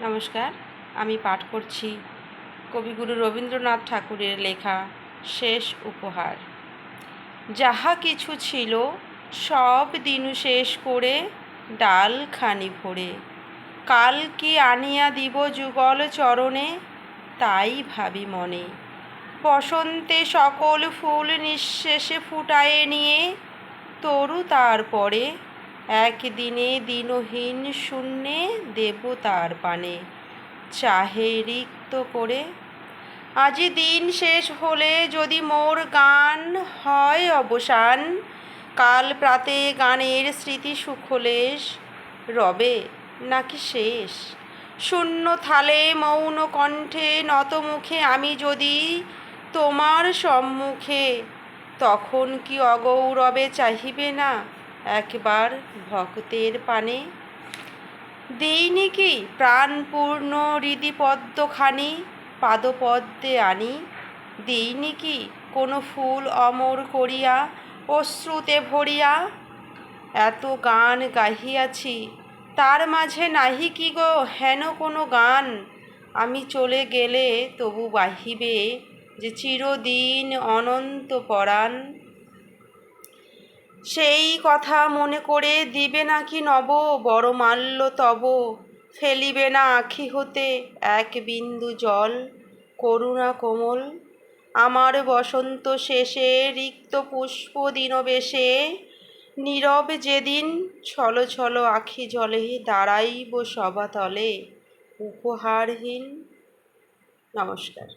নমস্কার, আমি পাঠ করছি কবিগুরু রবীন্দ্রনাথ ঠাকুরের লেখা শেষ উপহার। যাহা কিছু ছিল সব দিনু শেষ করে ডালখানি ভরে, কাল কি আনিয়া দিব যুগল চরণে, তাই ভাবি মনে। বসন্তে সকল ফুল নিঃশেষে ফুটায়ে নিয়ে, তরু তারপরে একদিনে দিনহীন শূন্যে দেব তার পানে, চাহে রিক্ত করে। আজি দিন শেষ হলে যদি মোর গান হয় অবসান, কাল প্রাতে গানের স্মৃতি সুখলেশ রবে নাকি শেষ। শূন্য থালে মৌন কণ্ঠে নত মুখে আমি যদি তোমার সম্মুখে, তখন কি অগৌরবে চাহিবে না একবার ভক্তের পানে। দিইনি কি প্রাণপূর্ণ হৃদিপদ্মখানি পাদপদ্মে আনি, দিইনি কি কোনো ফুল অমর করিয়া অশ্রুতে ভরিয়া। এত গান গাহিয়াছি তার মাঝে নাহি কি গো হেন কোনো গান, আমি চলে গেলে তবু বাহিবে যে চিরদিন অনন্ত পরাণ। সেই কথা মনে করে দিবে নাকি নব বরমাল্য তব, ফেলিবে না আঁখি হতে এক বিন্দু জল করুণা কোমল। আমার বসন্ত শেষে রিক্ত পুষ্প দীনবেশে, নীরব যেদিন ছল ছল আঁখি জলে দাঁড়াইব সভাতলে উপহারহীন। নমস্কার।